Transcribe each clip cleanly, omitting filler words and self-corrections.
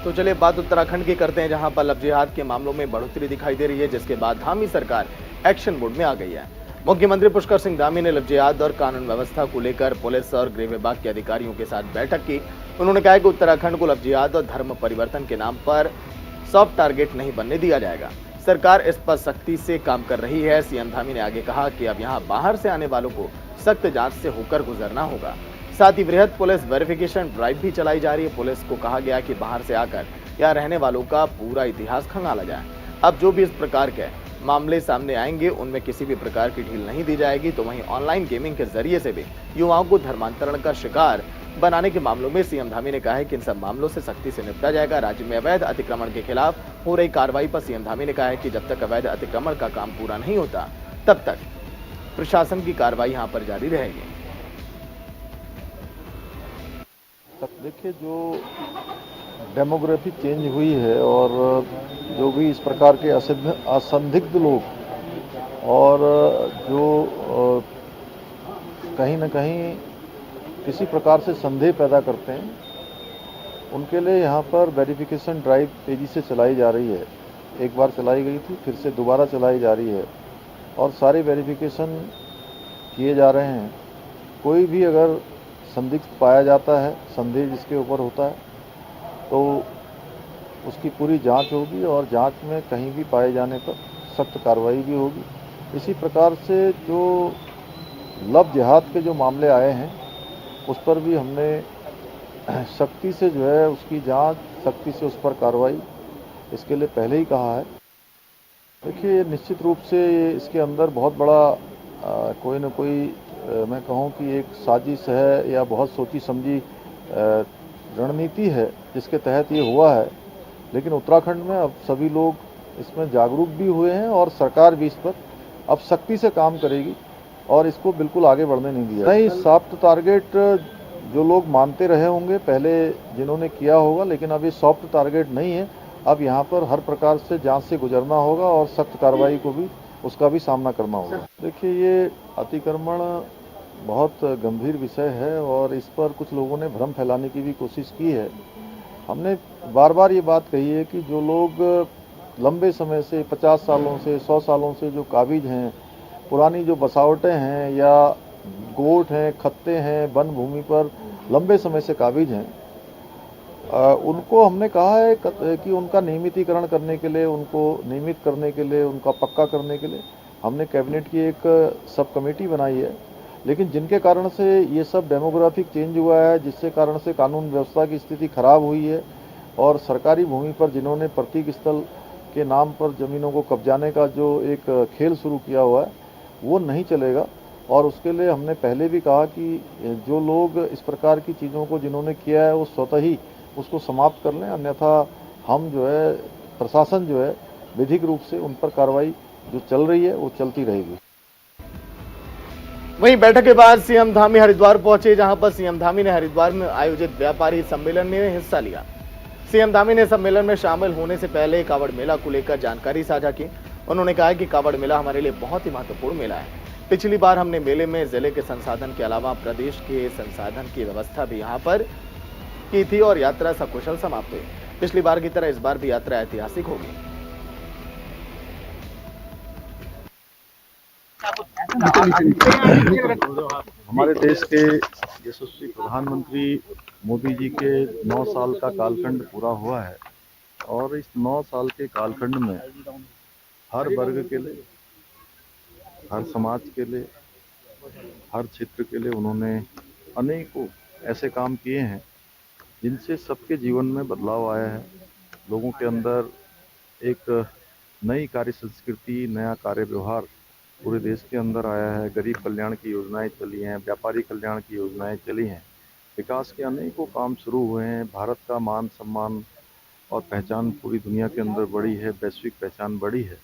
तो चलिए बात उत्तराखंड की करते हैं, जहां पर लव जिहाद के मामलों में बढ़ोतरी दिखाई दे रही है, जिसके बाद धामी सरकार एक्शन मोड में आ गई है। मुख्यमंत्री पुष्कर सिंह धामी ने लव जिहाद और कानून व्यवस्था को लेकर पुलिस और गृह विभाग के अधिकारियों के साथ बैठक की। उन्होंने कहा कि उत्तराखंड को लव जिहाद और धर्म परिवर्तन के नाम पर सॉफ्ट टारगेट नहीं बनने दिया जाएगा। सरकार इस पर सख्ती से काम कर रही है। सीएम धामी ने आगे कहा कि अब यहाँ बाहर से आने वालों को सख्त जांच से होकर गुजरना होगा। साथ ही वृहद पुलिस वेरिफिकेशन ड्राइव भी चलाई जा रही है। पुलिस को कहा गया कि बाहर से आकर यहाँ रहने वालों का पूरा इतिहास खंगाला जाए। अब जो भी इस प्रकार के मामले सामने आएंगे उनमें किसी भी प्रकार की ढील नहीं दी जाएगी। तो वहीं ऑनलाइन गेमिंग के जरिए से भी युवाओं को धर्मांतरण का शिकार बनाने के मामलों में सीएम धामी ने कहा है कि इन सब मामलों से सख्ती से निपटा जाएगा। राज्य में अवैध अतिक्रमण के खिलाफ हो रही कार्रवाई पर सीएम धामी ने कहा है कि जब तक अवैध अतिक्रमण का काम पूरा नहीं होता तब तक प्रशासन की कार्रवाई यहाँ पर जारी रहेगी। देखिए, जो डेमोग्राफी चेंज हुई है और जो भी इस प्रकार के असंदिग्ध लोग और जो कहीं ना कहीं किसी प्रकार से संदेह पैदा करते हैं, उनके लिए यहाँ पर वेरिफिकेशन ड्राइव तेज़ी से चलाई जा रही है। एक बार चलाई गई थी, फिर से दोबारा चलाई जा रही है और सारे वेरिफिकेशन किए जा रहे हैं। कोई भी अगर संदिग्ध पाया जाता है, संदेह जिसके ऊपर होता है, तो उसकी पूरी जांच होगी और जांच में कहीं भी पाए जाने पर सख्त कार्रवाई भी होगी। इसी प्रकार से जो लव जिहाद के जो मामले आए हैं उस पर भी हमने सख्ती से जो है उसकी जांच, सख्ती से उस पर कार्रवाई इसके लिए पहले ही कहा है। देखिए, निश्चित रूप से इसके अंदर बहुत बड़ा कोई न कोई मैं कहूँ कि एक साजिश है या बहुत सोची समझी रणनीति है जिसके तहत ये हुआ है। लेकिन उत्तराखंड में अब सभी लोग इसमें जागरूक भी हुए हैं और सरकार भी इस पर अब सख्ती से काम करेगी और इसको बिल्कुल आगे बढ़ने नहीं दिया। नहीं, सॉफ्ट टारगेट जो लोग मानते रहे होंगे पहले, जिन्होंने किया होगा, लेकिन अब ये सॉफ्ट टारगेट नहीं है। अब यहाँ पर हर प्रकार से जांच से गुजरना होगा और सख्त कार्रवाई को भी उसका भी सामना करना होगा। देखिए, ये अतिक्रमण बहुत गंभीर विषय है और इस पर कुछ लोगों ने भ्रम फैलाने की भी कोशिश की है। हमने बार बार ये बात कही है कि जो लोग लंबे समय से 50 सालों से 100 सालों से जो काबिज हैं, पुरानी जो बसावटें हैं या गोठ हैं, खत्ते हैं, वन भूमि पर लंबे समय से काबिज हैं, उनको हमने कहा है कि उनका नियमितीकरण करने के लिए, उनको नियमित करने के लिए, उनका पक्का करने के लिए हमने कैबिनेट की एक सब कमेटी बनाई है। लेकिन जिनके कारण से ये सब डेमोग्राफिक चेंज हुआ है, जिससे कारण से कानून व्यवस्था की स्थिति खराब हुई है और सरकारी भूमि पर जिन्होंने प्रतीक स्थल के नाम पर जमीनों को कब्जाने का जो एक खेल शुरू किया हुआ है वो नहीं चलेगा। और उसके लिए हमने पहले भी कहा कि जो लोग इस प्रकार की चीज़ों को जिन्होंने किया है वो स्वतः ही उसको समाप्त कर लें, अन्यथा हम जो है प्रशासन जो है विधिक रूप से उन पर कार्रवाई जो चल रही है वो चलती रहेगी। वहीं बैठक के बाद सीएम धामी हरिद्वार पहुंचे, जहां पर सीएम धामी ने हरिद्वार में आयोजित व्यापारी सम्मेलन में हिस्सा लिया। सीएम धामी ने सम्मेलन में शामिल होने से पहले कावड़ मेला को लेकर जानकारी साझा की। उन्होंने कहा कि कावड़ मेला हमारे लिए बहुत ही महत्वपूर्ण मेला है। पिछली बार हमने मेले में जिले के संसाधन के अलावा प्रदेश के संसाधन की व्यवस्था भी यहाँ पर की थी और यात्रा सकुशल समाप्त हुई। पिछली बार की तरह इस बार भी यात्रा ऐतिहासिक होगी। हमारे देश के यशस्वी प्रधानमंत्री मोदी जी के 9 साल का कालखंड पूरा हुआ है और इस 9 साल के कालखंड में हर वर्ग के लिए, हर समाज के लिए, हर क्षेत्र के लिए उन्होंने अनेकों ऐसे काम किए हैं जिनसे सबके जीवन में बदलाव आया है। लोगों के अंदर एक नई कार्य संस्कृति, नया कार्य व्यवहार पूरे देश के अंदर आया है। गरीब कल्याण की योजनाएं चली हैं, व्यापारी कल्याण की योजनाएं चली हैं, विकास के अनेकों काम शुरू हुए हैं। भारत का मान सम्मान और पहचान पूरी दुनिया के अंदर बढ़ी है, वैश्विक पहचान बढ़ी है।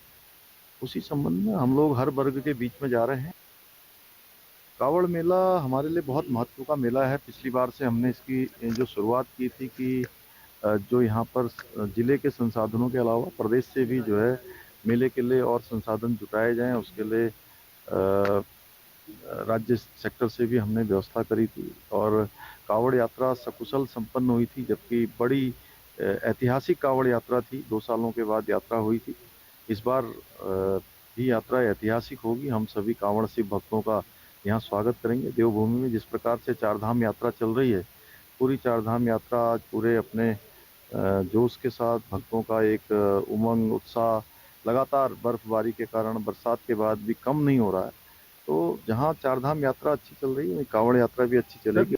उसी संबंध में हम लोग हर वर्ग के बीच में जा रहे हैं। कावड़ मेला हमारे लिए बहुत महत्व का मेला है। पिछली बार से हमने इसकी जो शुरुआत की थी कि जो यहाँ पर जिले के संसाधनों के अलावा प्रदेश से भी जो है मेले के लिए और संसाधन जुटाए जाएं, उसके लिए राज्य सेक्टर से भी हमने व्यवस्था करी थी और कावड़ यात्रा सकुशल संपन्न हुई थी। जबकि बड़ी ऐतिहासिक कांवड़ यात्रा थी, 2 सालों के बाद यात्रा हुई थी। इस बार भी यात्रा ऐतिहासिक होगी। हम सभी कांवड़ शिव भक्तों का यहाँ स्वागत करेंगे। देवभूमि में जिस प्रकार से चारधाम यात्रा चल रही है, पूरी चारधाम यात्रा आज पूरे अपने जोश के साथ भक्तों का एक उमंग, उत्साह लगातार बर्फबारी के कारण बरसात के बाद भी कम नहीं हो रहा है। तो जहाँ चारधाम यात्रा अच्छी चल रही है, वहीं कांवड़ यात्रा भी अच्छी चलेगी।